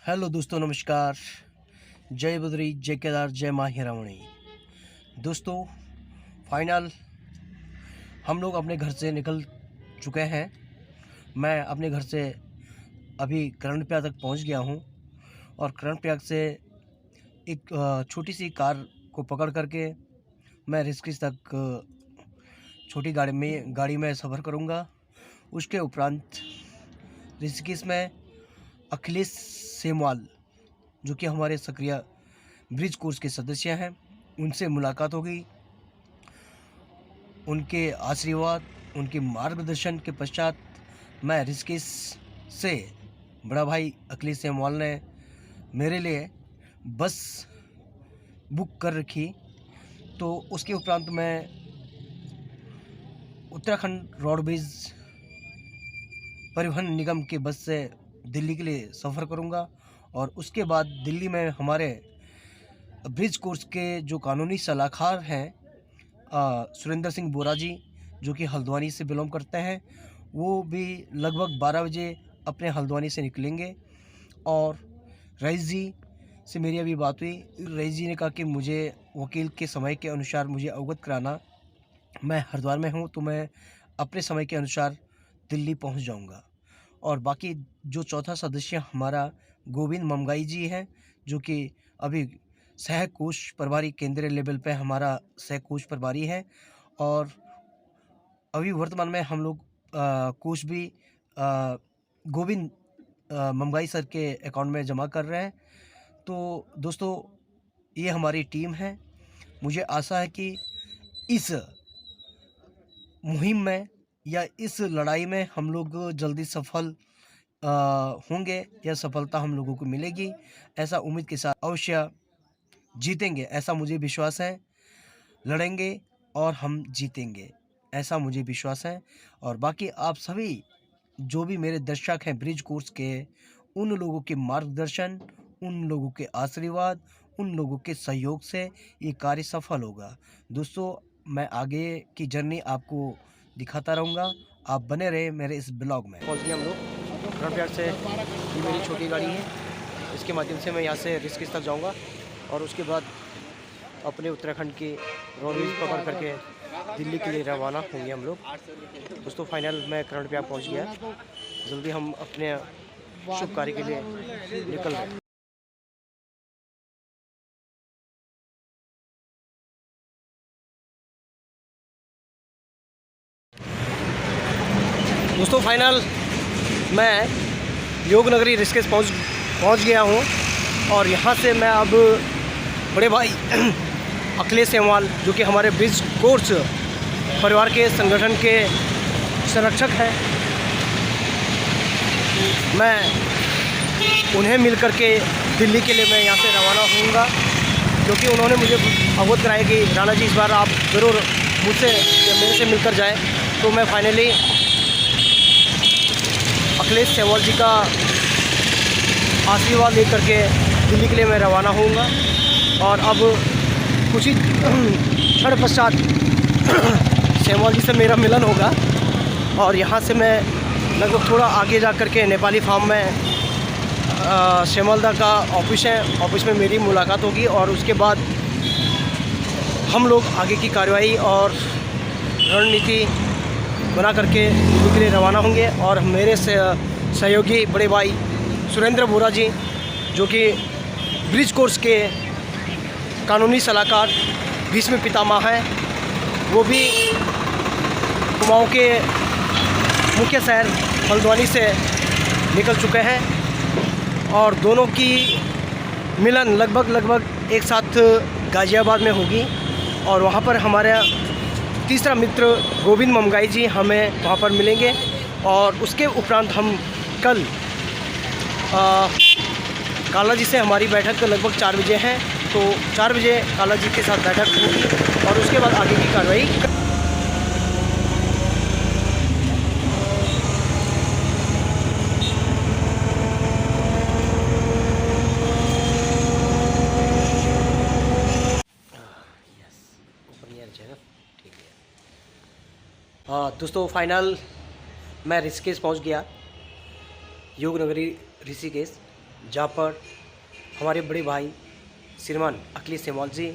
Hello दोस्तों, नमस्कार। जय बद्री, जय केदार, जय माँ हिरावणी। दोस्तों, फाइनल हम लोग अपने घर से निकल चुके हैं। मैं अपने घर से अभी कर्णप्रयाग तक पहुंच गया हूं और कर्णप्रयाग से एक छोटी सी कार को पकड़ करके मैं ऋषिकेश तक छोटी गाड़ी में सफ़र करूंगा। उसके उपरांत ऋषिकेश में अखिलेश सेमवाल, जो कि हमारे सक्रिय ब्रिज कोर्स के सदस्य हैं, उनसे मुलाकात होगी। उनके आशीर्वाद, उनके मार्गदर्शन के पश्चात मैं ऋषिकेश से बड़ा भाई अखिलेश सेमवाल ने मेरे लिए बस बुक कर रखी। तो उसके उपरांत मैं उत्तराखंड रोडवेज परिवहन निगम के बस से दिल्ली के लिए सफ़र करूंगा और उसके बाद दिल्ली में हमारे ब्रिज कोर्स के जो कानूनी सलाहकार हैं सुरेंद्र सिंह बोरा जी, जो कि हल्द्वानी से बिलोंग करते हैं, वो भी लगभग 12 बजे अपने हल्द्वानी से निकलेंगे। और रईस जी से मेरी अभी बात हुई। रईस जी ने कहा कि मुझे वकील के समय के अनुसार मुझे अवगत कराना। मैं हरिद्वार में हूँ तो मैं अपने समय के अनुसार दिल्ली पहुँच जाऊँगा। और बाकी जो चौथा सदस्य हमारा गोविंद ममगाई जी हैं, जो कि अभी सह कोष प्रभारी केंद्रीय लेवल पे हमारा सह कोष प्रभारी है। और अभी वर्तमान में हम लोग कोष भी गोविंद ममगाई सर के अकाउंट में जमा कर रहे हैं। तो दोस्तों, ये हमारी टीम है। मुझे आशा है कि इस मुहिम में या इस लड़ाई में हम लोग जल्दी सफल होंगे या सफलता हम लोगों को मिलेगी। ऐसा उम्मीद के साथ अवश्य जीतेंगे, ऐसा मुझे विश्वास है। लड़ेंगे और हम जीतेंगे, ऐसा मुझे विश्वास है। और बाकी आप सभी जो भी मेरे दर्शक हैं ब्रिज कोर्स के, उन लोगों के मार्गदर्शन, उन लोगों के आशीर्वाद, उन लोगों के सहयोग से ये कार्य सफल होगा। दोस्तों, मैं आगे की जर्नी आपको दिखाता रहूँगा। आप बने रहे मेरे इस ब्लॉग में। पहुँच गए हम लोग कर्णप्रयाग से। ये मेरी छोटी गाड़ी है, इसके माध्यम से मैं यहाँ से ऋषिकेश तक जाऊँगा और उसके बाद अपने उत्तराखंड की रोडवेज पकड़ करके दिल्ली के लिए रवाना होंगे हम लोग। दोस्तों, फाइनल मैं कर्णप्रयाग पहुँच गया। जल्दी हम अपने शुभ कार्य के लिए निकल रहे हैं। दोस्तों, फाइनल मैं योग नगरी ऋषिकेश पहुँच गया हूँ और यहाँ से मैं अब बड़े भाई अखिलेश सेमवाल, जो कि हमारे ब्रिज कोर्स परिवार के संगठन के संरक्षक हैं, मैं उन्हें मिल कर के दिल्ली के लिए मैं यहाँ से रवाना होऊंगा। क्योंकि उन्होंने मुझे अवगत कराया कि राणा जी, इस बार आप ज़रूर मुझसे या मेरे से मिलकर जाएं। तो मैं फाइनली अखिलेश सेमवाल जी का आशीर्वाद लेकर के दिल्ली के लिए मैं रवाना होऊंगा। और अब कुछ ही क्षण पश्चात सेमवाल जी से मेरा मिलन होगा और यहाँ से मैं लगभग थोड़ा आगे जा कर के नेपाली फार्म में सेमवाल दा का ऑफिस है, ऑफिस में मेरी मुलाकात होगी। और उसके बाद हम लोग आगे की कार्रवाई और रणनीति बना करके दिल्ली के लिए रवाना होंगे। और मेरे सहयोगी बड़े भाई सुरेंद्र बोरा जी, जो कि ब्रिज कोर्स के कानूनी सलाहकार, भीष्म पितामह हैं, वो भी कुमाऊं के मुख्य शहर हल्द्वानी से निकल चुके हैं। और दोनों की मिलन लगभग एक साथ गाज़ियाबाद में होगी। और वहाँ पर हमारा तीसरा मित्र गोविंद ममगाई जी हमें वहाँ पर मिलेंगे। और उसके उपरांत हम कल काला जी से हमारी बैठक लगभग 4 बजे है। तो 4 बजे काला जी के साथ बैठक होगी और उसके बाद आगे की कार्रवाई। हाँ दोस्तों, फाइनल मैं ऋषिकेश पहुंच गया, योग नगरी ऋषिकेश। जहाँ पर हमारे बड़े भाई श्रीमान अखिलेश सेमवाल जी,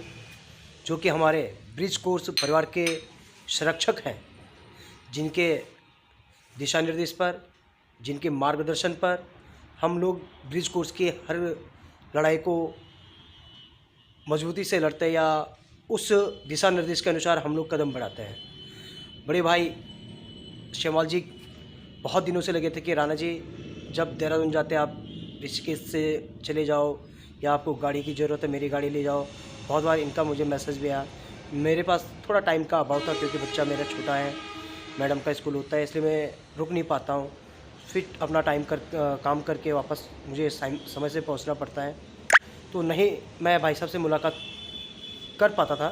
जो कि हमारे ब्रिज कोर्स परिवार के संरक्षक हैं, जिनके दिशा निर्देश पर, जिनके मार्गदर्शन पर हम लोग ब्रिज कोर्स की हर लड़ाई को मजबूती से लड़ते हैं, या उस दिशा निर्देश के अनुसार हम लोग कदम बढ़ाते हैं। बड़े भाई सेमवाल जी बहुत दिनों से लगे थे कि राणा जी, जब देहरादून जाते आप ऋषिकेश से चले जाओ, या आपको गाड़ी की ज़रूरत है मेरी गाड़ी ले जाओ। बहुत बार इनका मुझे मैसेज भी आया। मेरे पास थोड़ा टाइम का अभाव था, क्योंकि बच्चा मेरा छोटा है, मैडम का स्कूल होता है, इसलिए मैं रुक नहीं पाता हूँ। फिर अपना काम करके वापस मुझे समय से पहुँचना पड़ता है, तो नहीं मैं भाई साहब से मुलाकात कर पाता था।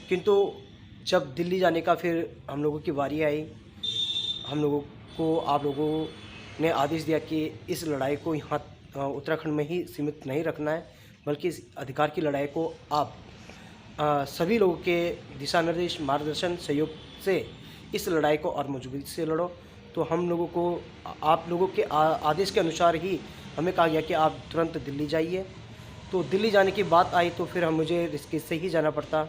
किंतु जब दिल्ली जाने का फिर हम लोगों की बारी आई, हम लोगों को आप लोगों ने आदेश दिया कि इस लड़ाई को यहाँ उत्तराखंड में ही सीमित नहीं रखना है, बल्कि इस अधिकार की लड़ाई को आप सभी लोगों के दिशा निर्देश, मार्गदर्शन, सहयोग से इस लड़ाई को और मजबूती से लड़ो। तो हम लोगों को आप लोगों के आदेश के अनुसार ही हमें कहा गया कि आप तुरंत दिल्ली जाइए। तो दिल्ली जाने की बात आई तो फिर मुझे ऋषिकेश से ही जाना पड़ता,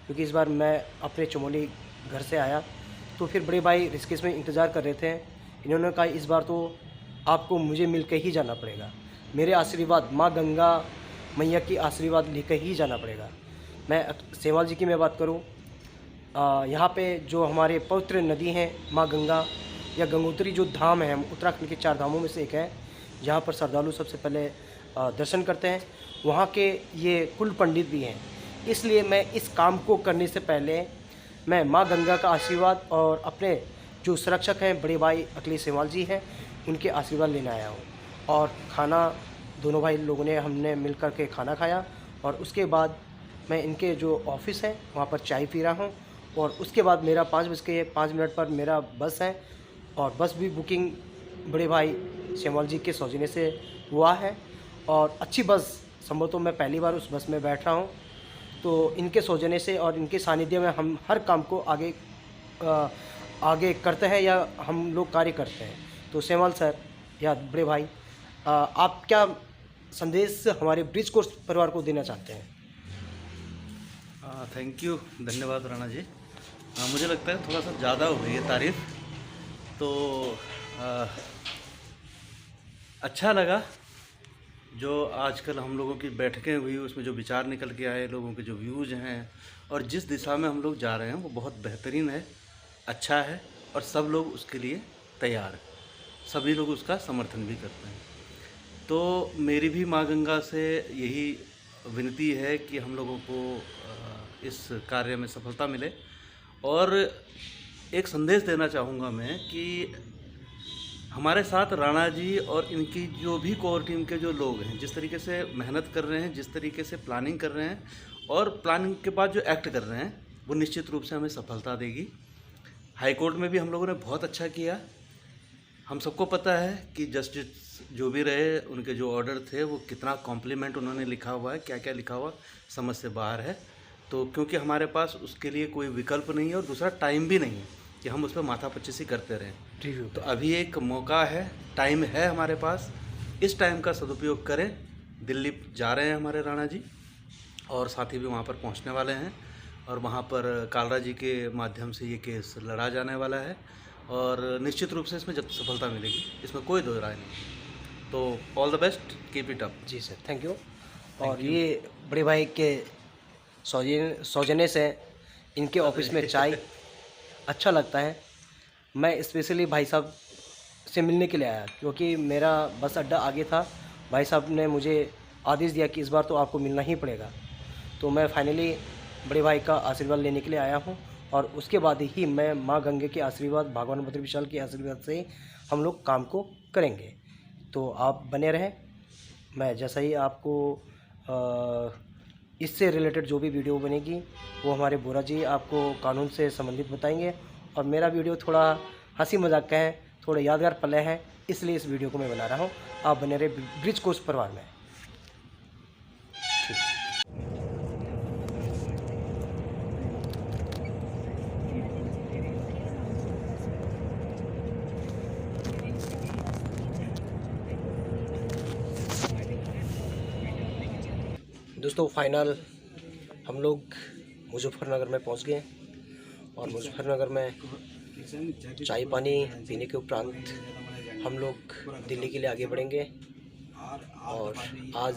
क्योंकि इस बार मैं अपने चमोली घर से आया। तो फिर बड़े भाई ऋषिकेश में इंतज़ार कर रहे थे। इन्होंने कहा इस बार तो आपको मुझे मिल के ही जाना पड़ेगा, मेरे आशीर्वाद, माँ गंगा मैया की आशीर्वाद लेकर ही जाना पड़ेगा। मैं सेमवाल जी की मैं बात करूं, यहाँ पे जो हमारे पवित्र नदी हैं माँ गंगा या गंगोत्री, जो धाम है, हम उत्तराखंड के 4 धामों में से एक है, जहाँ पर श्रद्धालु सबसे पहले दर्शन करते हैं। वहाँ के ये कुल पंडित भी हैं, इसलिए मैं इस काम को करने से पहले मैं माँ गंगा का आशीर्वाद और अपने जो संरक्षक हैं बड़े भाई अखिलेश सेमवाल जी हैं, उनके आशीर्वाद लेने आया हूँ। और खाना दोनों भाई लोगों ने हमने मिल कर के खाना खाया, और उसके बाद मैं इनके जो ऑफिस है वहाँ पर चाय पी रहा हूँ। और उसके बाद मेरा 5:05 पर मेरा बस है, और बस भी बुकिंग बड़े भाई सेमवाल जी के सौजन्य से हुआ है, और अच्छी बस, संभवतः मैं पहली बार उस बस में बैठ रहा हूँ। तो इनके सौजन्य से और इनके सानिध्य में हम हर काम को आगे करते हैं, या हम लोग कार्य करते हैं। तो सेमवाल सर या बड़े भाई, आप क्या संदेश हमारे ब्रिज कोर्स परिवार को देना चाहते हैं? थैंक यू, धन्यवाद राणा जी। मुझे लगता है थोड़ा सा ज़्यादा हो गई है तारीफ, तो अच्छा लगा जो आजकल हम लोगों की बैठकें हुई, उसमें जो विचार निकल के आए, लोगों के जो व्यूज़ हैं और जिस दिशा में हम लोग जा रहे हैं वो बहुत बेहतरीन है, अच्छा है, और सब लोग उसके लिए तैयार हैं, सभी लोग उसका समर्थन भी करते हैं। तो मेरी भी माँ गंगा से यही विनती है कि हम लोगों को इस कार्य में सफलता मिले। और एक संदेश देना चाहूँगा मैं कि हमारे साथ राणा जी और इनकी जो भी कोर टीम के जो लोग हैं, जिस तरीके से मेहनत कर रहे हैं, जिस तरीके से प्लानिंग कर रहे हैं, और प्लानिंग के बाद जो एक्ट कर रहे हैं, वो निश्चित रूप से हमें सफलता देगी। हाई कोर्ट में भी हम लोगों ने बहुत अच्छा किया। हम सबको पता है कि जस्टिस जो भी रहे, उनके जो ऑर्डर थे वो कितना कॉम्प्लीमेंट उन्होंने लिखा हुआ है, क्या क्या लिखा हुआ समझ से बाहर है। तो क्योंकि हमारे पास उसके लिए कोई विकल्प नहीं है, और दूसरा टाइम भी नहीं है कि हम उस पर माथापच्ची करते रहें। तो अभी एक मौका है, टाइम है हमारे पास, इस टाइम का सदुपयोग करें। दिल्ली जा रहे हैं हमारे राणा जी, और साथी भी वहाँ पर पहुँचने वाले हैं, और वहाँ पर कालरा जी के माध्यम से ये केस लड़ा जाने वाला है, और निश्चित रूप से इसमें जब सफलता मिलेगी, इसमें कोई दो राय नहीं। तो all the best, keep it up. जी सर, थैंक यू। और ये बड़े भाई के सौजन्य से इनके ऑफिस में चाय अच्छा लगता है। मैं स्पेशली भाई साहब से मिलने के लिए आया, क्योंकि मेरा बस अड्डा आगे था। भाई साहब ने मुझे आदेश दिया कि इस बार तो आपको मिलना ही पड़ेगा। तो मैं फाइनली बड़े भाई का आशीर्वाद लेने के लिए आया हूँ, और उसके बाद ही मैं माँ गंगे के आशीर्वाद, भगवान बद्री विशाल के आशीर्वाद से हम लोग काम को करेंगे। तो आप बने रहें। मैं जैसा ही आपको इससे रिलेटेड जो भी वीडियो बनेगी वो हमारे बोरा जी आपको कानून से संबंधित बताएंगे। और मेरा वीडियो थोड़ा हंसी मजाक का है, थोड़े यादगार पल हैं, इसलिए इस वीडियो को मैं बना रहा हूँ। आप बने रहे ब्रिज कोर्स परिवार में। दोस्तों फाइनल हम लोग मुजफ्फरनगर में पहुंच गए और मुजफ्फरनगर में चाय पानी पीने के उपरांत हम लोग दिल्ली के लिए आगे बढ़ेंगे। और आज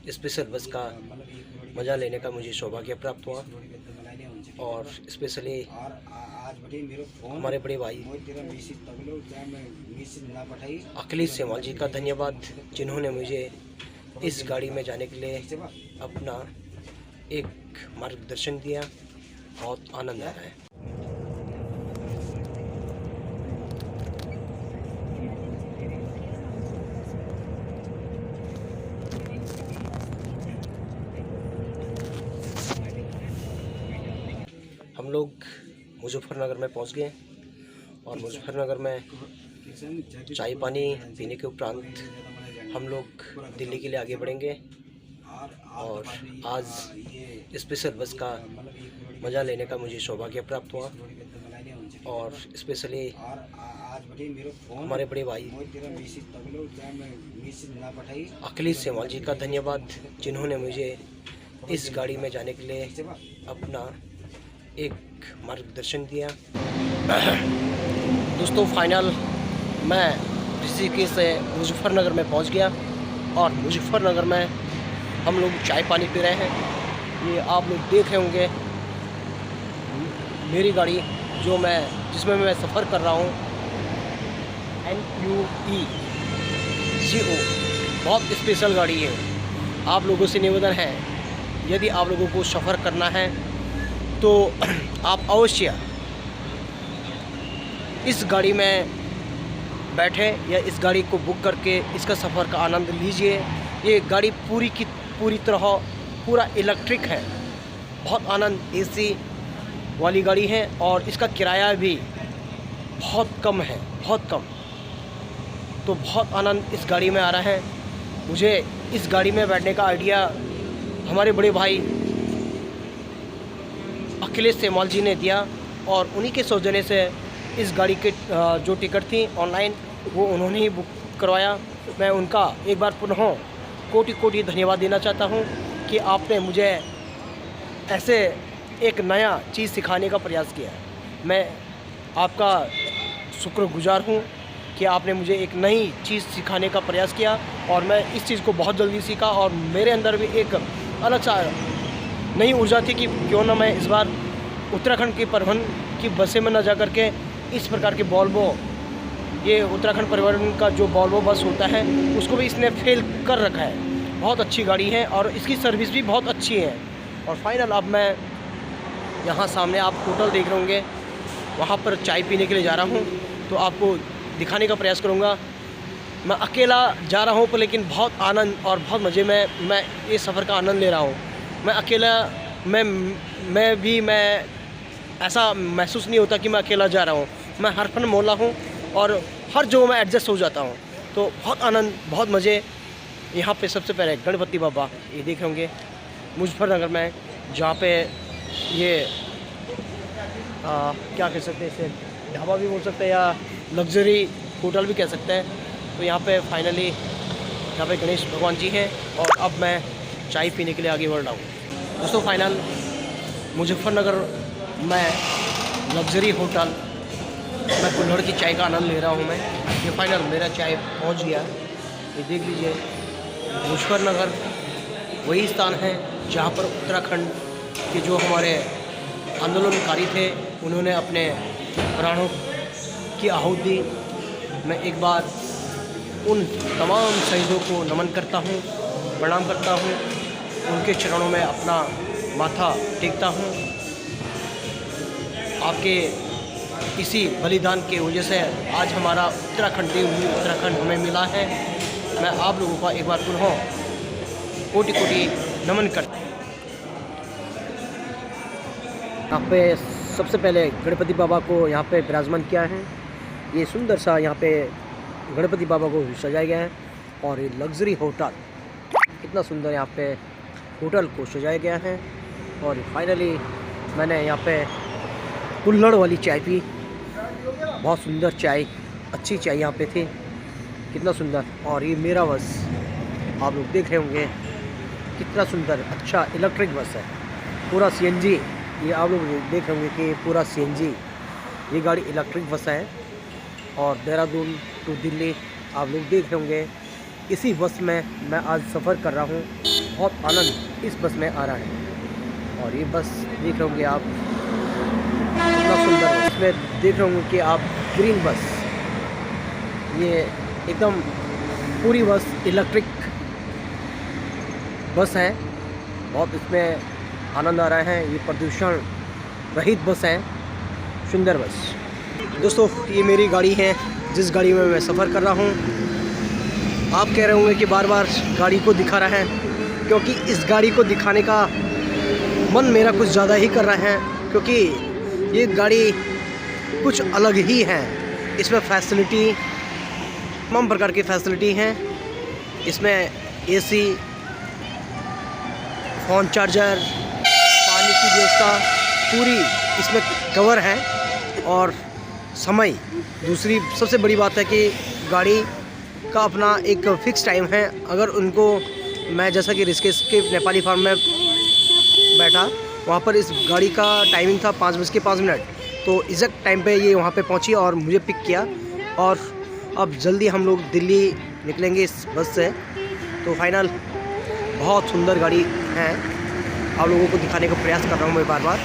स्पेशल बस का मज़ा लेने का मुझे सौभाग्य प्राप्त हुआ और स्पेशली हमारे बड़े भाई अखिलेश सेमवाल जी का धन्यवाद, जिन्होंने मुझे इस गाड़ी में जाने के लिए अपना एक मार्गदर्शन दिया। बहुत आनंद आ रहा है। हम लोग मुजफ्फरनगर में पहुंच गए और मुजफ्फरनगर में चाय पानी पीने के उपरांत हम लोग दिल्ली के लिए आगे बढ़ेंगे। और आज स्पेशल बस का मज़ा लेने का मुझे सौभाग्य प्राप्त हुआ और स्पेशली हमारे बड़े भाई अखिलेश सेमवाल जी का धन्यवाद, जिन्होंने मुझे इस गाड़ी में जाने के लिए अपना एक मार्गदर्शन दिया। दोस्तों फाइनल मैं ऋषिकेश से मुजफ्फरनगर में पहुंच गया और मुजफ्फरनगर में हम लोग चाय पानी पी रहे हैं। ये आप लोग देख रहे होंगे मेरी गाड़ी जिसमें मैं सफ़र कर रहा हूँ NUE 0, बहुत स्पेशल गाड़ी है। आप लोगों से निवेदन है, यदि आप लोगों को सफ़र करना है तो आप अवश्य इस गाड़ी में बैठे या इस गाड़ी को बुक करके इसका सफ़र का आनंद लीजिए। ये गाड़ी पूरी की पूरी तरह पूरा इलेक्ट्रिक है, बहुत आनंद AC वाली गाड़ी है और इसका किराया भी बहुत कम है, बहुत कम। तो बहुत आनंद इस गाड़ी में आ रहा है। मुझे इस गाड़ी में बैठने का आइडिया हमारे बड़े भाई अखिलेश सेमवाल जी ने दिया और उन्हीं के सौजन्य से इस गाड़ी के जो टिकट थी ऑनलाइन वो उन्होंने ही बुक करवाया। मैं उनका एक बार पुनः कोटि कोटि धन्यवाद देना चाहता हूं कि आपने मुझे ऐसे एक नया चीज़ सिखाने का प्रयास किया। मैं आपका शुक्रगुजार हूं कि आपने मुझे एक नई चीज़ सिखाने का प्रयास किया और मैं इस चीज़ को बहुत जल्दी सीखा और मेरे अंदर भी एक अलग सा नई ऊर्जा थी कि क्यों ना मैं इस बार उत्तराखंड की परिवहन की बसें में न जा कर के इस प्रकार के वोल्वो, ये उत्तराखंड परिवहन का जो वोल्वो बस होता है उसको भी इसने फेल कर रखा है। बहुत अच्छी गाड़ी है और इसकी सर्विस भी बहुत अच्छी है। और फाइनल अब मैं यहाँ सामने आप होटल देख रहे होंगे, वहाँ पर चाय पीने के लिए जा रहा हूँ, तो आपको दिखाने का प्रयास करूँगा। मैं अकेला जा रहा हूँ पर लेकिन बहुत आनंद और बहुत मज़े में मैं ये सफ़र का आनंद ले रहा हूँ। मैं अकेला मैं ऐसा महसूस नहीं होता कि मैं अकेला जा रहा हूँ। मैं हर फन मोहल्ला हूँ और हर जगह में एडजस्ट हो जाता हूँ। तो बहुत आनंद, बहुत मज़े। यहाँ पे सबसे पहले गणपति बाबा ये देख रहे होंगे मुजफ्फरनगर में, जहाँ पे ये क्या कह सकते हैं, इसे ढाबा भी बोल सकते हैं या लग्जरी होटल भी कह सकते हैं। तो यहाँ पे फाइनली यहाँ पे गणेश भगवान जी हैं और अब मैं चाय पीने के लिए आगे बढ़ रहा हूँ। दोस्तों फाइनल मुजफ्फरनगर में लग्जरी होटल मैं कुल्हड़ की चाय का आनंद ले रहा हूँ। मैं ये फाइनल मेरा चाय पहुँच गया। ये देख लीजिए, मुजफ्फरनगर वही स्थान है जहाँ पर उत्तराखंड के जो हमारे आंदोलनकारी थे उन्होंने अपने प्राणों की आहुति दी। मैं एक बार उन तमाम शहीदों को नमन करता हूँ, प्रणाम करता हूँ, उनके चरणों में अपना माथा टेकता हूँ। आपके इसी बलिदान की वजह से आज हमारा उत्तराखंड हमें मिला है। मैं आप लोगों का एक बार पुनः कोटि कोटि नमन करता हूँ। यहाँ पे सबसे पहले गणपति बाबा को यहाँ पे विराजमान किया है। ये सुंदर सा यहाँ पे गणपति बाबा को सजाया गया है और ये लग्जरी होटल, कितना सुंदर यहाँ पे होटल को सजाया गया है। और फाइनली मैंने यहाँ पे कुल्हड़ वाली चाय पी, बहुत सुंदर चाय, अच्छी चाय यहाँ पे थी, कितना सुंदर। और ये मेरा बस आप लोग देख रहे होंगे कितना सुंदर, अच्छा इलेक्ट्रिक बस है, पूरा CNG। ये आप लोग देख रहे होंगे कि पूरा CNG, ये गाड़ी इलेक्ट्रिक बस है। और देहरादून टू दिल्ली आप लोग देख रहे होंगे, इसी बस में मैं आज सफ़र कर रहा हूँ। बहुत आनंद इस बस में आ रहा है। और ये बस देख रहे होंगे आप, कितना सुंदर है। इसमें देख रहे होंगे कि आप ग्रीन बस, ये एकदम पूरी बस इलेक्ट्रिक बस है। बहुत इसमें आनंद आ रहा है। ये प्रदूषण रहित बस है, सुंदर बस। दोस्तों ये मेरी गाड़ी है, जिस गाड़ी में मैं सफ़र कर रहा हूँ। आप कह रहे होंगे कि बार बार गाड़ी को दिखा रहा है, क्योंकि इस गाड़ी को दिखाने का मन मेरा कुछ ज़्यादा ही कर रहा है, क्योंकि ये गाड़ी कुछ अलग ही है। इसमें फैसिलिटी, तमाम प्रकार की फैसिलिटी हैं। इसमें AC, फ़ोन चार्जर, पानी की व्यवस्था पूरी इसमें कवर है। और समय, दूसरी सबसे बड़ी बात है कि गाड़ी का अपना एक फ़िक्स टाइम है। अगर उनको, मैं जैसा कि ऋषिकेश के नेपाली फार्म में बैठा, वहाँ पर इस गाड़ी का टाइमिंग था 5:05, तो एग्जैक्ट टाइम पे ये वहाँ पे पहुँची और मुझे पिक किया। और अब जल्दी हम लोग दिल्ली निकलेंगे इस बस से। तो फाइनल बहुत सुंदर गाड़ी है, आप लोगों को दिखाने का प्रयास कर रहा हूँ मैं बार बार।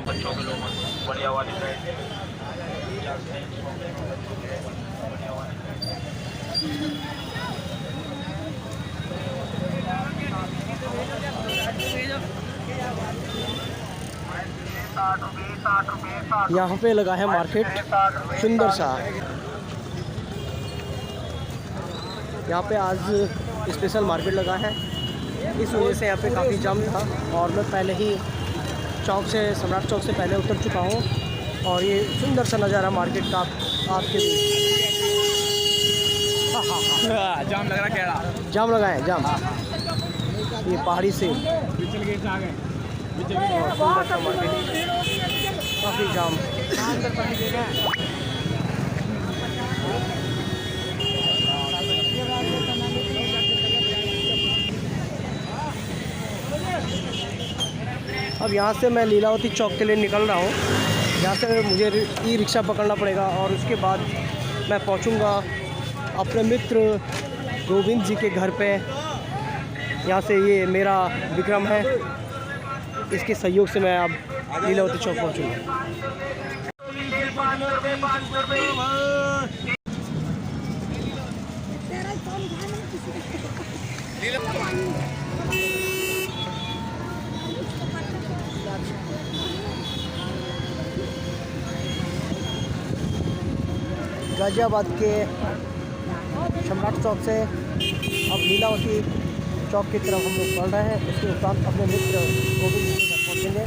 बच्चों के लोग बढ़िया वाली यहाँ पे लगा है मार्केट सुंदर सा। यहाँ पे आज स्पेशल मार्केट लगा है, इस वजह से यहाँ पे काफ़ी जाम था। और मैं पहले ही चौक से, सम्राट चौक से पहले उतर चुका हूँ। और ये सुंदर सा नज़ारा मार्केट का आपके लिए। जाम लग रहा, क्या जाम लगा है, जाम। ये पहाड़ी से सुंदर सा मार्केट, काफ़ी जाम। अब यहाँ से मैं लीलावती चौक के लिए निकल रहा हूँ। यहाँ से मुझे ई-रिक्शा पकड़ना पड़ेगा और उसके बाद मैं पहुँचूँगा अपने मित्र गोविंद जी के घर पे। यहाँ से ये मेरा विक्रम है, इसके सहयोग से मैं अब लीलावती चौक पहुँचूँगा। गाजियाबाद के सम्राट चौक से अब लीलावती चौक की तरफ हम लोग बढ़ रहे हैं। उसके उपरांत अपने मित्र गोविंद जी के घर पहुँचेंगे।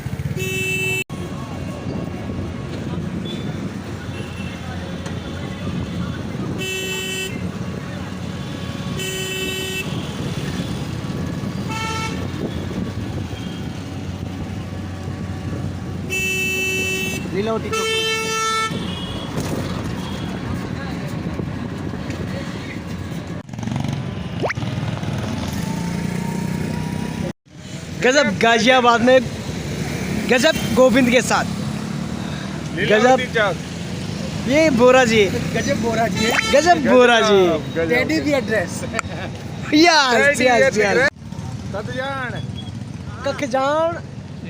लीलावती चौक गजब गाजियाबाद में गजब गोविंद के साथ गजब ये बोरा जी गजब बोरा जी है। गजब बोरा जी टेडी की एड्रेस यस यस यस सतजान कख जान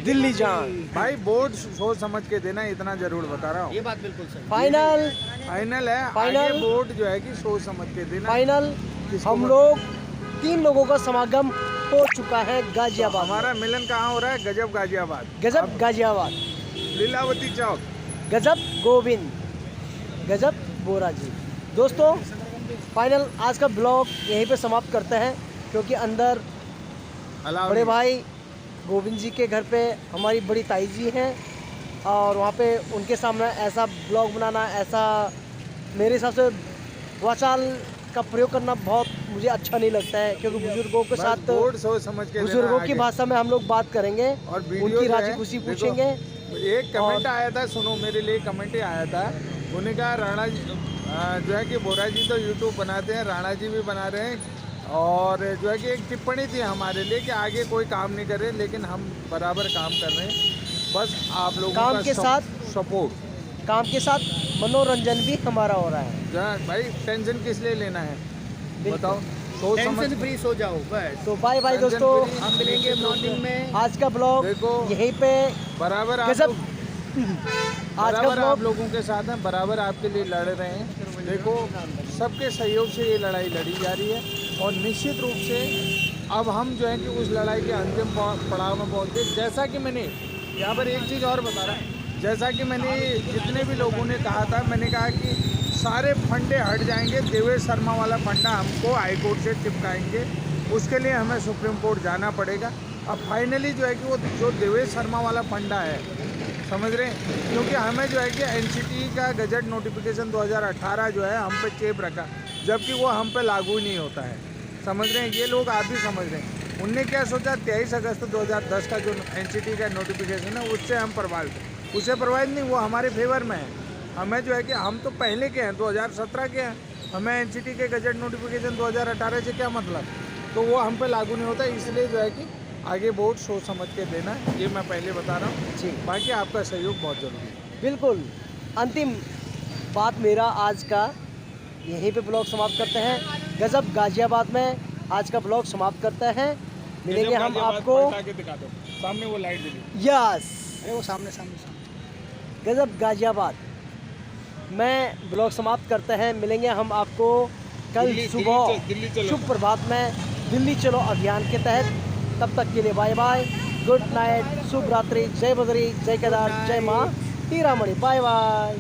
दिल्ली जान भाई बोर्ड सोच समझ के देना, इतना जरूर बता रहा हूँ। ये बात बिल्कुल सही। फाइनल फाइनल है, फाइनल। आगे बोर्ड जो है कि सोच समझ के देना। फाइनल किसको हम बोल- लोग 3 लोगों का समागम हो चुका है गाजियाबाद में। हमारा मिलन कहाँ हो रहा है? गजब गाजियाबाद, गजब गाजियाबाद, लीलावती चौक। गजब गोविंद, गजब बोरा जी। दोस्तों फाइनल आज का ब्लॉग यहीं पे समाप्त करते हैं, क्योंकि अंदर बड़े भाई गोविंद जी के घर पे हमारी बड़ी ताई जी हैं और वहाँ पे उनके सामने ऐसा ब्लॉग बनाना, ऐसा मेरे हिसाब से वाचाल का प्रयोग करना बहुत मुझे अच्छा नहीं लगता है, क्योंकि बुजुर्गों के साथ बोर्ड सोच समझ के देना बुजुर्गों की आगे। भाषा में हम लोग बात करेंगे और वीडियो उनकी जो राजी है, खुशी देखो, पूछेंगे। एक कमेंट आया था, सुनो मेरे लिए कमेंट ही आया था। उन्होंने कहा राणा जी जो है कि बोरा जी तो यूट्यूब बनाते हैं, राणा जी भी बना रहे हैं, और जो है कि एक टिप्पणी थी हमारे लिए कि आगे कोई काम नहीं कर रहे, लेकिन हम बराबर काम कर रहे हैं। बस आप लोगों काम का के साथ सपोर्ट, काम के साथ मनोरंजन भी हमारा हो रहा है। जहाँ भाई टेंशन किस लिए लेना है बिल्कुल। बताओ, सोच समझ टेंशन फ्री सो जाओ बस। तो बाय बाय टेंशन दोस्तों, फ्री। हम मिलेंगे मॉर्निंग में। आज का ब्लॉग देखो, यहीं पे बराबर आप गजब लोग- आज का बराबर आप ब्लॉग लोगों के साथ हैं, बराबर आपके लिए लड़ रहे हैं। देखो सबके सहयोग से ये लड़ाई लड़ी जा रही है, और निश्चित रूप से अब हम जो है कि उस लड़ाई के अंतिम पड़ाव में पहुँचे। जैसा कि मैंने यहाँ पर एक चीज़ और बता रहा, जैसा कि मैंने जितने भी लोगों ने कहा था, मैंने कहा कि सारे फंडे हट जाएंगे, देवेश शर्मा वाला फंडा हमको हाई कोर्ट से चिपकाएंगे, उसके लिए हमें सुप्रीम कोर्ट जाना पड़ेगा। अब फाइनली जो है कि वो जो देवेश शर्मा वाला फंडा है, समझ रहे हैं, क्योंकि हमें जो है कि एनसीटी का गजट नोटिफिकेशन 2018 जो है हम पे चेप रखा, जबकि वो हम पे लागू ही नहीं होता है। समझ रहे हैं, ये लोग आप भी समझ रहे हैं। उनने क्या सोचा, 23 अगस्त 2010 का जो एनसीटी का नोटिफिकेशन है उससे हम प्रभावित हैं, उससे प्रभावित नहीं, वो हमारे फेवर में है। हमें जो है कि हम तो पहले के हैं, 2017 के हैं, हमें एनसीटी के गजट नोटिफिकेशन 2018 से क्या मतलब, तो वो हम पे लागू नहीं होता। इसलिए जो है कि आगे बहुत सोच समझ के देना, ये मैं पहले बता रहा हूँ। जी बाकी आपका सहयोग बहुत ज़रूरी है। बिल्कुल। अंतिम बात मेरा आज का यहीं पे ब्लॉग समाप्त करते हैं। गजब गाजियाबाद में आज का ब्लॉग समाप्त करते हैं। मिलेंगे हम आपको दिखा दो सामने वो लाइट दिली। यस अरे वो सामने सामने गजब गाजियाबाद में ब्लॉग समाप्त करते हैं। मिलेंगे हम आपको कल सुबह दिल्ली चलो। शुभ प्रभात में दिल्ली चलो अभियान के तहत। तब तक के लिए बाय बाय, गुड नाइट, शुभ रात्रि, जय बद्री, जय केदार, जय माँ हीरामणि, बाय बाय।